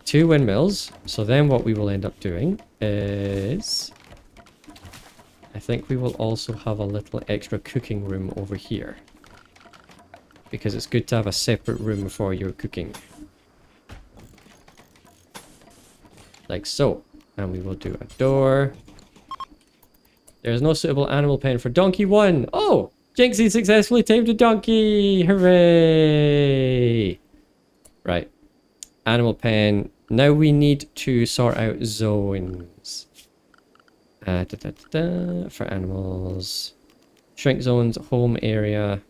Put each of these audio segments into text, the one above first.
2 windmills. So then what we will end up doing is... I think we will also have a little extra cooking room over here. Because it's good to have a separate room for your cooking. Like so. And we will do a door. There is no suitable animal pen for donkey 1. Oh! Jinxie successfully tamed a donkey! Hooray! Right. Animal pen. Now we need to sort out zones. For animals. Shrink zones, home area.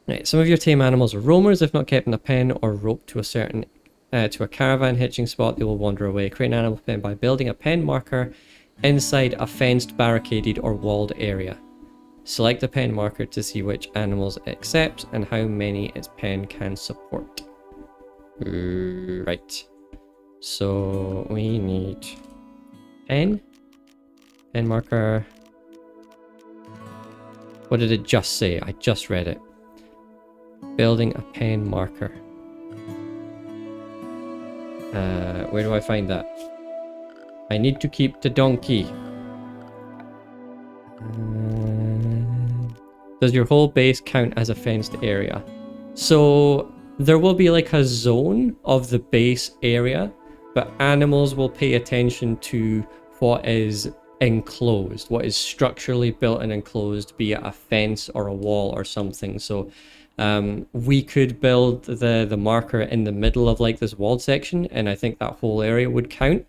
Right, some of your tame animals are roamers. If not kept in a pen or roped to a certain to a caravan hitching spot, they will wander away. Create an animal pen by building a pen marker inside a fenced, barricaded, or walled area. Select the pen marker to see which animals it accepts and how many its pen can support. Right. So we need pen marker. What did it just say? I just read it. Building a pen marker. Where do I find that? I need to keep the donkey. Does your whole base count as a fenced area? So there will be like a zone of the base area, but animals will pay attention to what is enclosed, what is structurally built and enclosed, be it a fence or a wall or something. So we could build the marker in the middle of like this walled section, and I think that whole area would count.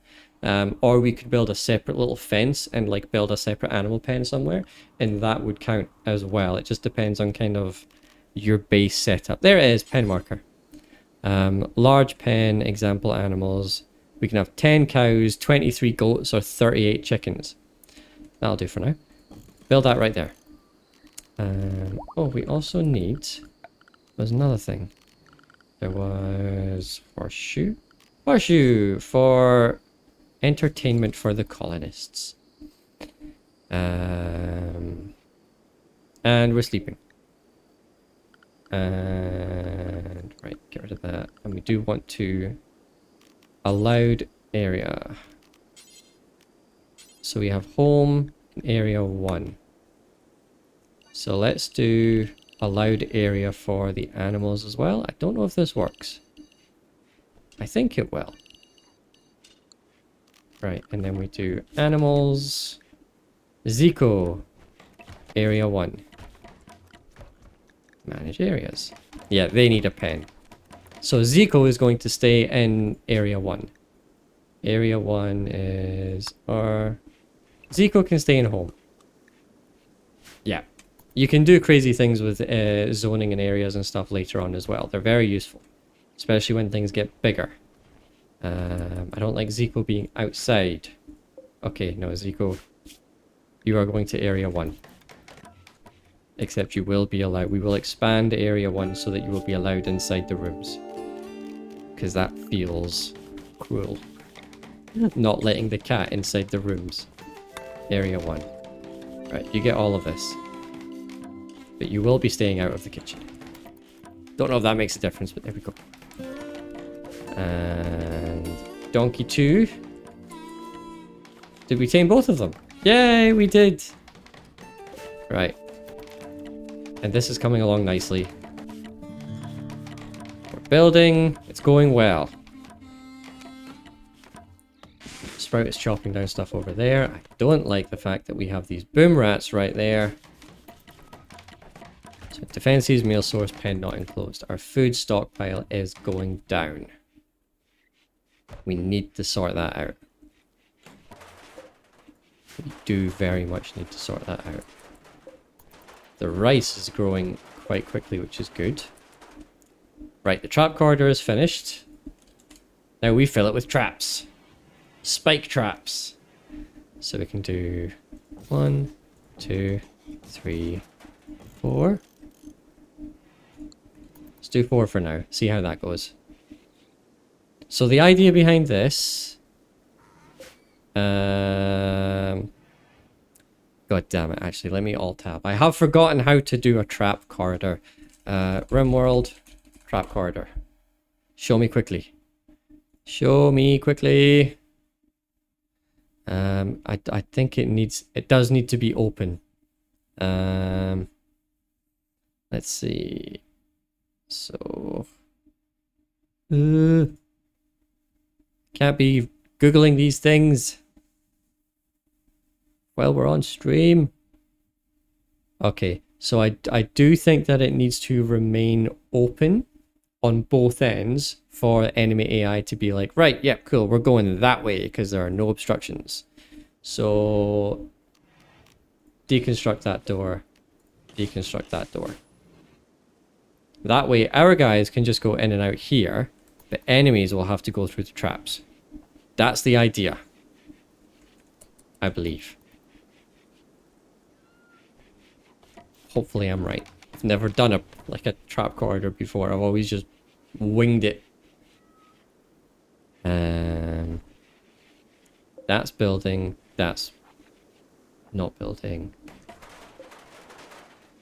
Or we could build a separate little fence and like build a separate animal pen somewhere, and that would count as well. It just depends on kind of your base setup. There it is, pen marker. Large pen, example animals. We can have 10 cows, 23 goats, or 38 chickens. That'll do for now. Build that right there. Oh, we also need... There's another thing. There was horseshoe. Horseshoe for entertainment for the colonists. And we're sleeping. And right, get rid of that. And we do want to allowed area. So we have home in area 1. So let's do allowed area for the animals as well. I don't know if this works. I think it will. Right, and then we do animals. Zico. Area 1. Manage areas. Yeah, they need a pen. So Zico is going to stay in area 1. Area 1 is... Or... Zico can stay in home. Yeah. You can do crazy things with zoning and areas and stuff later on as well. They're very useful. Especially when things get bigger. I don't like Zico being outside. Okay, no, Zico. You are going to area 1. Except you will be allowed... We will expand area 1 so that you will be allowed inside the rooms. Because that feels cruel. Not letting the cat inside the rooms. Area 1. Right, you get all of this. But you will be staying out of the kitchen. Don't know if that makes a difference, but there we go. And Donkey 2. Did we tame both of them? Yay, we did! Right. And this is coming along nicely. We're building. It's going well. Sprout is chopping down stuff over there. I don't like the fact that we have these boom rats right there. So defenses, meal source, pen not enclosed. Our food stockpile is going down. We need to sort that out. We do very much need to sort that out. The rice is growing quite quickly, which is good. Right, the trap corridor is finished. Now we fill it with traps. Spike traps. So we can do 1, 2, 3, 4. Let's do 4 for now. See how that goes. So the idea behind this... God damn it, actually, let me alt-tab. I have forgotten how to do a trap corridor. RimWorld. Trap corridor. Show me quickly. Show me quickly. I think it does need to be open. Let's see. So can't be Googling these things while we're on stream. Okay, so I do think that it needs to remain open on both ends for enemy AI to be like, right, yeah, cool, we're going that way because there are no obstructions. So deconstruct that door, deconstruct that door. That way our guys can just go in and out here, but enemies will have to go through the traps. That's the idea, I believe. Hopefully I'm right. I've never done a trap corridor before. I've always just winged it. That's building. That's not building.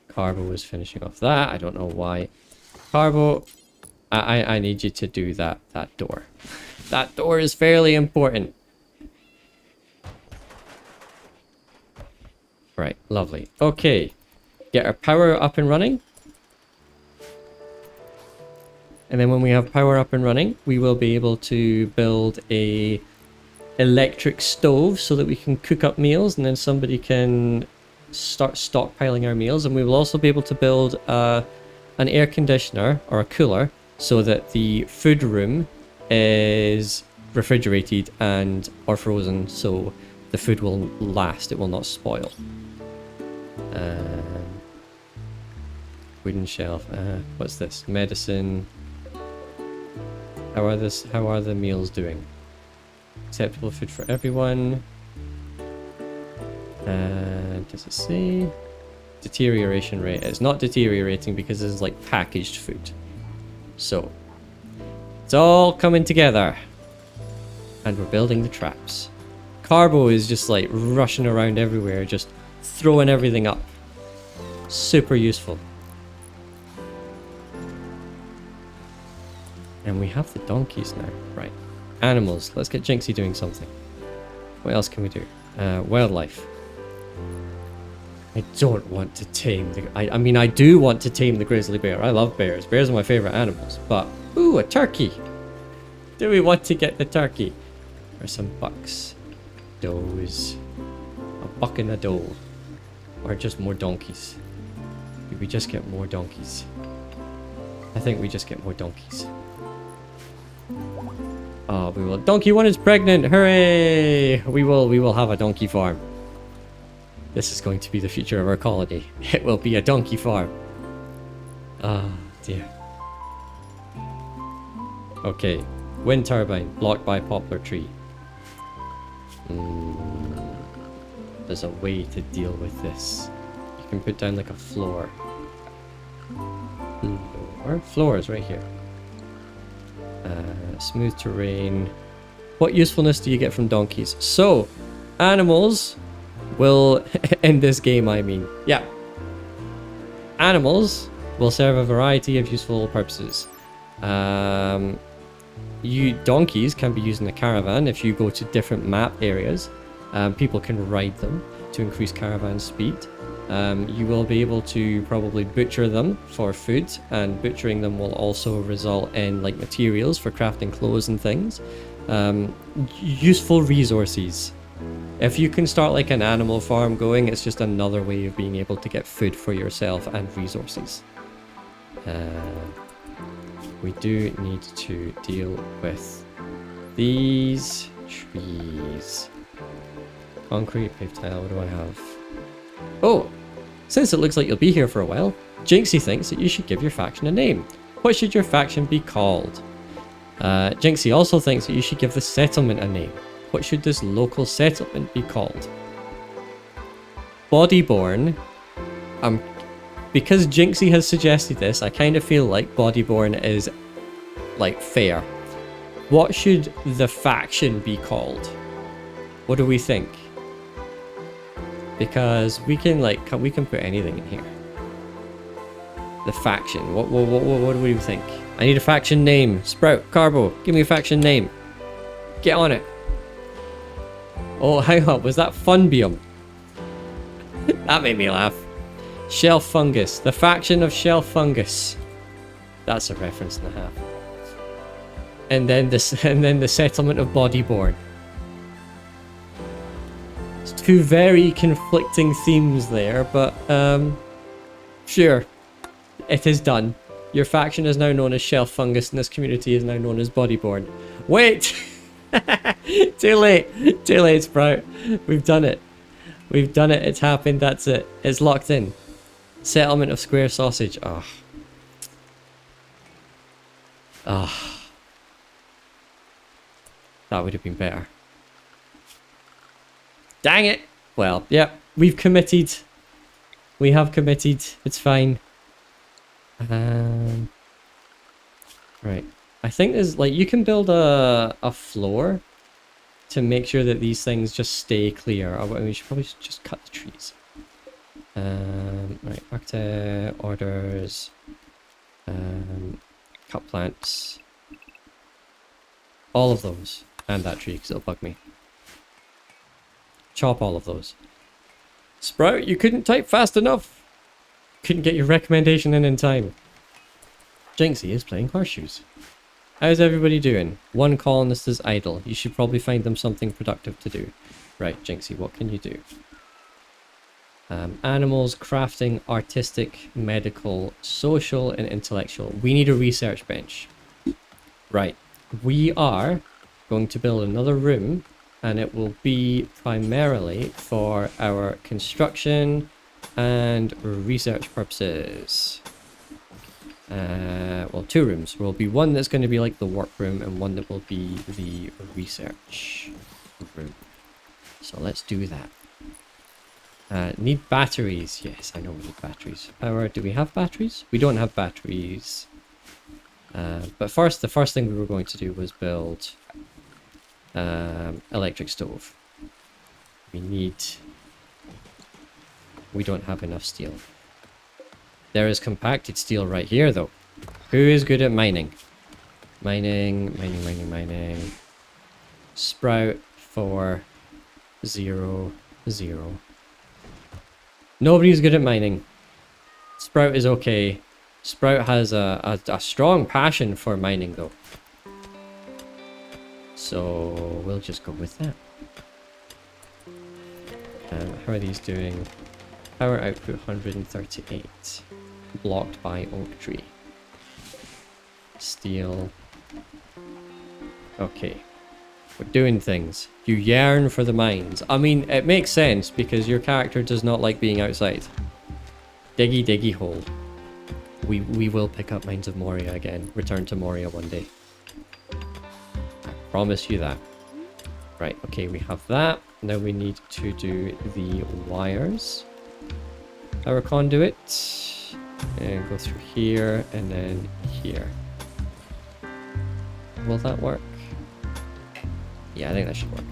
Carbo was finishing off that. I don't know why. Carbo, I need you to do that door. That door is fairly important. Right, lovely. Okay. Get our power up and running. And then when we have power up and running, we will be able to build a electric stove so that we can cook up meals, and then somebody can start stockpiling our meals. And we will also be able to build an air conditioner or a cooler so that the food room is refrigerated and or frozen, so the food will last, it will not spoil. Wooden shelf. What's this? Medicine. How are the meals doing? Acceptable food for everyone. Does it say deterioration rate? It's not deteriorating because this is like packaged food. So it's all coming together, and we're building the traps. Carbo is just like rushing around everywhere, just throwing everything up. Super useful. And we have the donkeys now. Right. Animals. Let's get Jinxie doing something. What else can we do? Wildlife. I don't want to tame the... I mean, I do want to tame the grizzly bear. I love bears. Bears are my favorite animals. But, ooh, a turkey. Do we want to get the turkey? Or some bucks? Does. A buck and a doe. Or just more donkeys. Do we just get more donkeys? I think we just get more donkeys. Oh, we will. Donkey 1 is pregnant. Hooray! We will have a donkey farm. This is going to be the future of our colony. It will be a donkey farm. Ah, dear. Okay. Wind turbine blocked by poplar tree. There's a way to deal with this. You can put down like a floor. Floor is right here. Smooth terrain. What usefulness do you get from donkeys? So, animals will, in this game I mean, yeah. Animals will serve a variety of useful purposes. Donkeys can be used in a caravan if you go to different map areas. People can ride them to increase caravan speed. You will be able to probably butcher them for food, and butchering them will also result in like materials for crafting clothes and things. Useful resources. If you can start like an animal farm going, it's just another way of being able to get food for yourself and resources. We do need to deal with these trees. Concrete, paved tile, what do I have? Oh! Since it looks like you'll be here for a while, Jinxie thinks that you should give your faction a name. What should your faction be called? Jinxie also thinks that you should give the settlement a name. What should this local settlement be called? Bodyborn. Because Jinxie has suggested this, I kind of feel like Bodyborn is like fair. What should the faction be called? What do we think? Because we can put anything in here. The faction. What do we think? I need a faction name. Sprout, Carbo, give me a faction name. Get on it. Oh, hang on. Was that Funbium? That made me laugh. Shell Fungus. The faction of Shell Fungus. That's a reference and a half. And then this, and then the settlement of Bodyborn. It's two very conflicting themes there, but sure. It is done. Your faction is now known as Shell Fungus, and this community is now known as Bodyborn. Wait! Too late! Too late, Sprout. We've done it. We've done it. It's happened. That's it. It's locked in. Settlement of Square Sausage. Oh. Oh. That would have been better. Dang it! Well, yep. We've committed. We have committed. It's fine. Right. I think there's like you can build a floor to make sure that these things just stay clear. We should probably just cut the trees. Right. Architect orders. Cut plants. All of those. And that tree, because it'll bug me. Chop all of those. Sprout, you couldn't type fast enough. Couldn't get your recommendation in time. Jinxie is playing horseshoes. How's everybody doing? One colonist is idle. You should probably find them something productive to do. Right, Jinxie, what can you do? Animals, crafting, artistic, medical, social, and intellectual. We need a research bench. Right. We are going to build another room, and it will be primarily for our construction and research purposes. Well, two rooms. There will be one that's going to be like the workroom and one that will be the research room. So let's do that. Need batteries. Yes, I know we need batteries. Power. Do we have batteries? We don't have batteries. But first, the first thing we were going to do was build electric stove. We don't have enough steel. There is compacted steel right here, though. Who is good at mining? Mining. Sprout 4 0 0. Nobody's good at mining. Sprout is okay. Sprout has a strong passion for mining, though. So we'll just go with that. How are these doing? Power output 138. Blocked by oak tree. Steel. Okay. We're doing things. You yearn for the mines. I mean, it makes sense because your character does not like being outside. Diggy diggy hole. We will pick up Mines of Moria again. Return to Moria one day. I promise you that. Right, okay, we have that. Now we need to do the wires. Power conduit. And go through here and then here. Will that work? Yeah, I think that should work.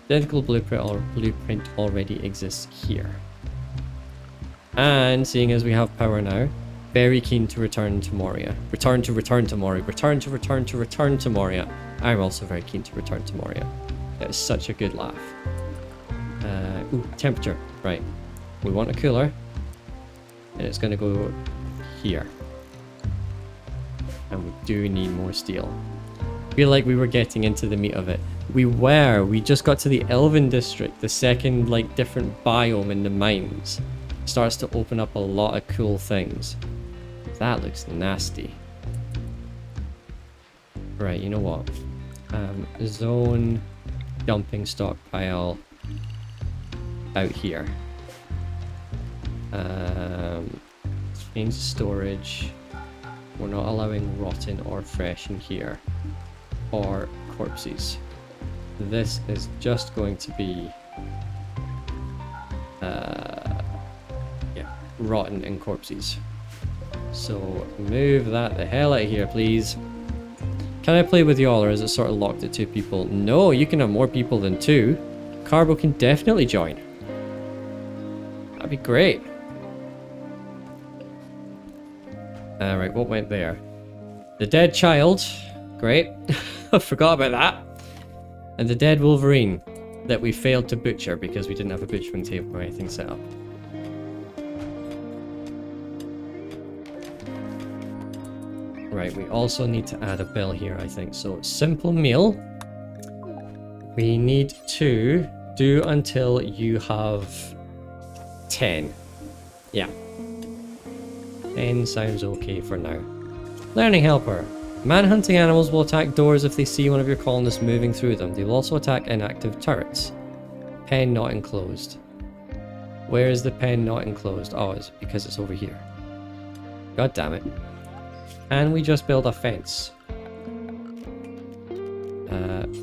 Identical blueprint already exists here. And seeing as we have power now, very keen to return to Moria. Return to Moria. Return to Moria. I'm also very keen to return to Moria. It was such a good laugh. Ooh, temperature. Right. We want a cooler. And it's going to go here. And we do need more steel. I feel like we were getting into the meat of it. We just got to the Elven District, the second like different biome in the mines. Starts to open up a lot of cool things. That looks nasty. Right, you know what? Zone dumping stockpile out here. Change storage. We're not allowing rotten or fresh in here. Or corpses. This is just going to be yeah, rotten and corpses. So move that the hell out of here, please. Can I play with y'all, or is it sort of locked at 2 people? No, you can have more people than 2. Carbo can definitely join. That'd be great. Alright, what went there? The dead child. Great. I forgot about that. And the dead Wolverine that we failed to butcher because we didn't have a butchering table or anything set up. Right, we also need to add a bill here, I think. So, simple meal. We need to do until you have 10. Yeah. 10 sounds okay for now. Learning helper. Man-hunting animals will attack doors if they see one of your colonists moving through them. They will also attack inactive turrets. Pen not enclosed. Where is the pen not enclosed? Oh, it's because it's over here. God damn it. And we just build a fence.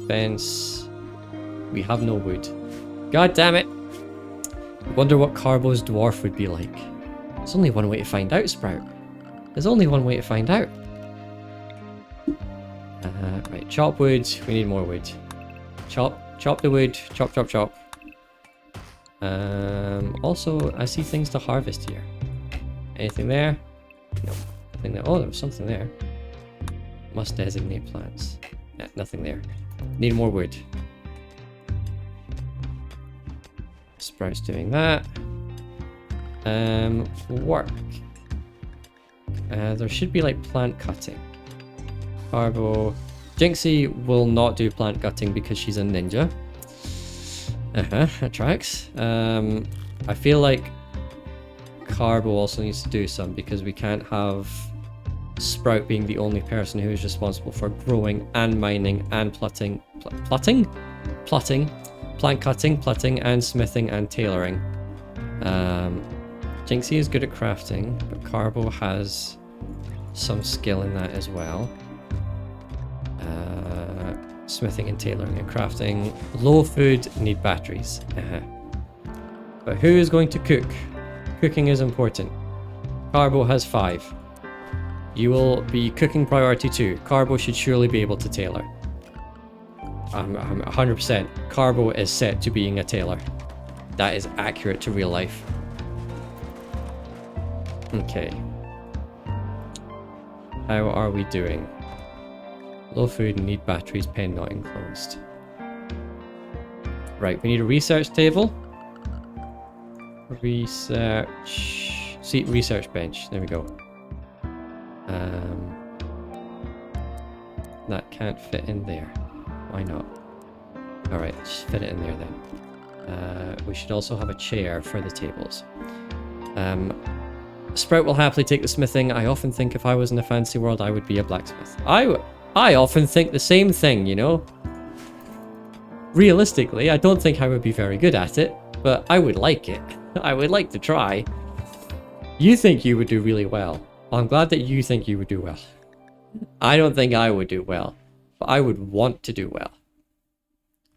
Fence. We have no wood. God damn it. I wonder what Carbo's dwarf would be like. There's only one way to find out, Sprout. There's only one way to find out. Right, chop wood. We need more wood. Chop the wood. Chop, chop, chop. Also, I see things to harvest here. Anything there? No. Nothing there. Oh, there was something there. Must designate plants. Yeah, nothing there. Need more wood. Sprout's doing that. Work. There should be like plant cutting. Carbo. Jinxie will not do plant cutting because she's a ninja. That tracks. I feel like Carbo also needs to do some because we can't have Sprout being the only person who is responsible for growing and mining and plotting, plant cutting, plotting, and smithing and tailoring. Jinxie is good at crafting, but Carbo has some skill in that as well. Smithing and tailoring and crafting. Low food need batteries. But who is going to cook? Cooking is important. Carbo has 5. You will be cooking priority 2. Carbo should surely be able to tailor. 100%. Carbo is set to being a tailor. That is accurate to real life. Okay. How are we doing? Low food and need batteries, pen not enclosed. Right, we need a research table. Research... See, research bench. There we go. That can't fit in there. Why not? Alright, let's fit it in there then. We should also have a chair for the tables. Sprout will happily take the smithing. I often think if I was in a fantasy world, I would be a blacksmith. I often think the same thing, you know? Realistically, I don't think I would be very good at it, but I would like it. I would like to try. You think you would do really well. Well, I'm glad that you think you would do well. I don't think I would do well, but I would want to do well.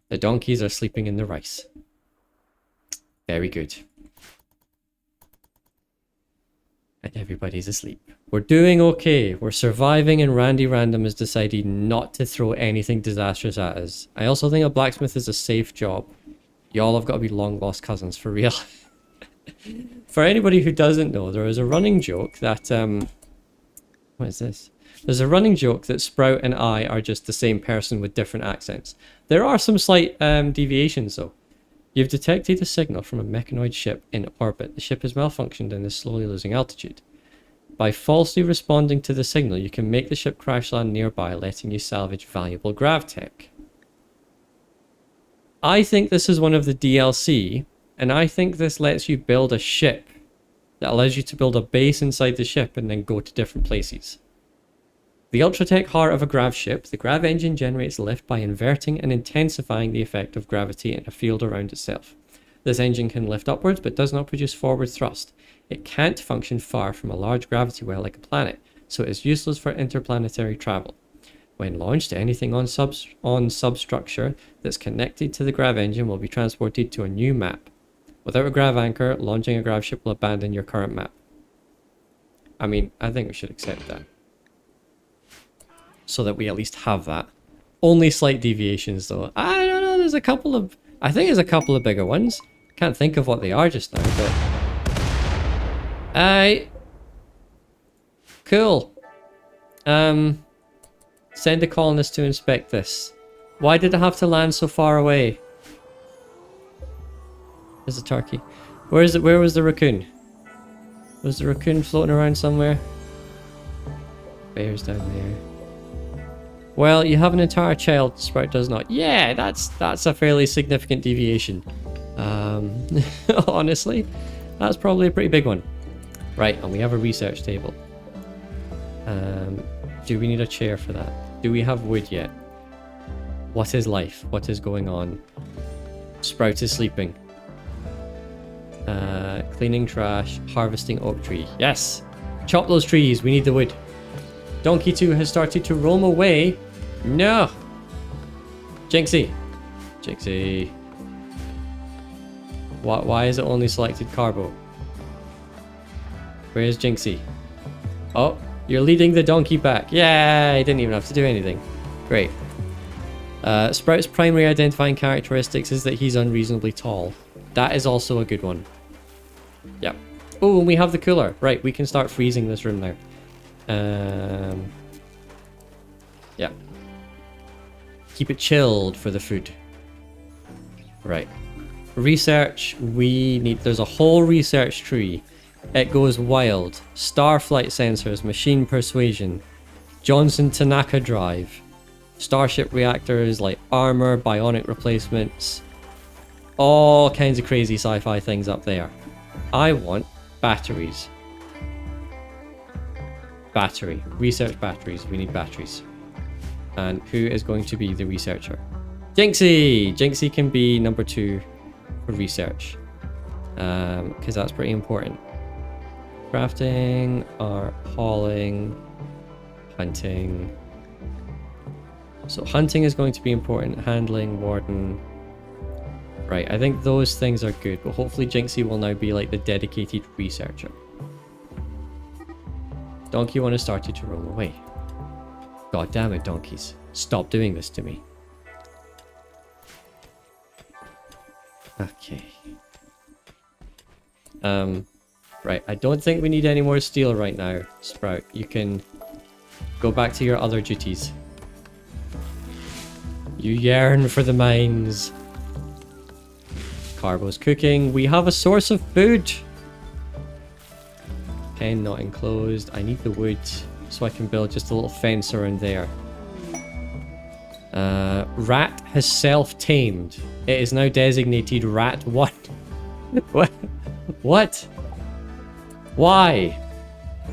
The donkeys are sleeping in the rice. Very good. And everybody's asleep. We're doing okay. We're surviving, and Randy Random has decided not to throw anything disastrous at us. I also think a blacksmith is a safe job. Y'all have got to be long lost cousins, for real. For anybody who doesn't know, there is a running joke that... what is this? There's a running joke that Sprout and I are just the same person with different accents. There are some slight deviations, though. You've detected a signal from a mechanoid ship in orbit. The ship has malfunctioned and is slowly losing altitude. By falsely responding to the signal, you can make the ship crash land nearby, letting you salvage valuable grav tech. I think this is one of the DLC, and I think this lets you build a ship that allows you to build a base inside the ship and then go to different places. The Ultratech heart of a grav ship, the grav engine generates lift by inverting and intensifying the effect of gravity in a field around itself. This engine can lift upwards but does not produce forward thrust. It can't function far from a large gravity well like a planet, so it is useless for interplanetary travel. When launched, anything on substructure that's connected to the grav engine will be transported to a new map. Without a grav anchor, launching a grav ship will abandon your current map. I mean, I think we should accept that. So that we at least have that. Only slight deviations though. I don't know, there's a couple of... I think there's a couple of bigger ones. Can't think of what they are just now, but... Cool. Send a colonist to inspect this. Why did it have to land so far away? There's a turkey. Where is it? Where was the raccoon? Was the raccoon floating around somewhere? Bear's down there. Well, you have an entire child. Sprout does not. Yeah, that's a fairly significant deviation. Honestly, that's probably a pretty big one. Right, and we have a research table. Do we need a chair for that? Do we have wood yet? What is life? What is going on? Sprout is sleeping. Cleaning trash, harvesting oak tree. Yes! Chop those trees, we need the wood. Donkey 2 has started to roam away. No! Jinxie! Jinxie. Why is it only selected Carbo? Where's Jinxie? Oh, you're leading the donkey back. Yeah, he didn't even have to do anything. Great. Sprout's primary identifying characteristics is that he's unreasonably tall. That is also a good one. Yep. Oh, and we have the cooler. Right, we can start freezing this room now. Yeah. Keep it chilled for the food. Right. Research, we need... There's a whole research tree. It goes wild. Starflight sensors, machine persuasion, Johnson Tanaka drive, starship reactors like armor, bionic replacements. All kinds of crazy sci-fi things up there. I want batteries. Battery. Research batteries. We need batteries. And who is going to be the researcher? Jinxie! Jinxie can be number 2 for research. Because that's pretty important. Crafting, or hauling, hunting. So hunting is going to be important. Handling, warden. Right, I think those things are good, but hopefully Jinxie will now be like the dedicated researcher. Donkey 1 has started to roam away. God damn it, donkeys. Stop doing this to me. Okay. Right, I don't think we need any more steel right now, Sprout. You can go back to your other duties. You yearn for the mines. Carbo's cooking. We have a source of food. Pen not enclosed. I need the wood so I can build just a little fence around there. Rat has self-tamed. It is now designated Rat 1. What? What? Why?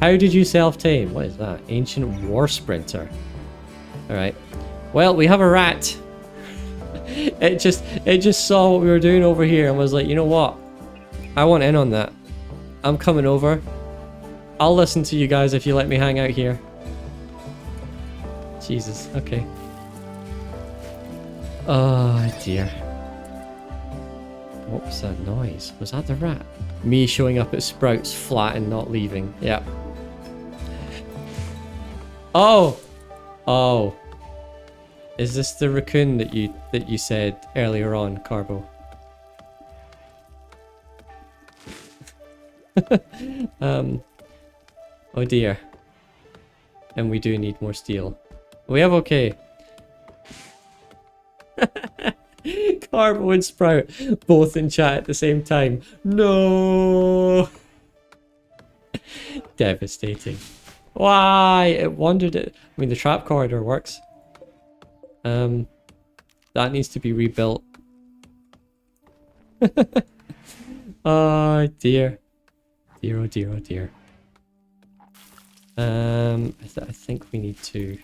How did you self-tame? What is that? Ancient war sprinter. Alright. Well, we have a rat. It just saw what we were doing over here and was like, you know what? I want in on that. I'm coming over. I'll listen to you guys if you let me hang out here. Jesus, okay. Oh dear. What was that noise? Was that the rat? Me showing up at Sprouts flat and not leaving. Yep. Oh! Oh. Is this the raccoon that you said earlier on, Carbo? Oh dear. And we do need more steel. We have okay. Carbo and Sprout both in chat at the same time. No. Devastating. Why? It wandered it. I mean, the trap corridor works. That needs to be rebuilt. Oh dear. Dear, oh dear, oh dear. I think we need to...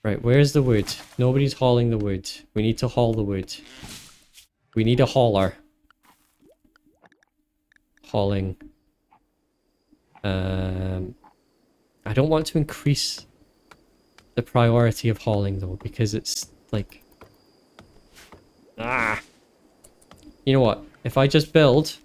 Right, where's the wood? Nobody's hauling the wood. We need to haul the wood. We need a hauler. Hauling. I don't want to increase the priority of hauling though, because it's like... Ah! You know what? If I just build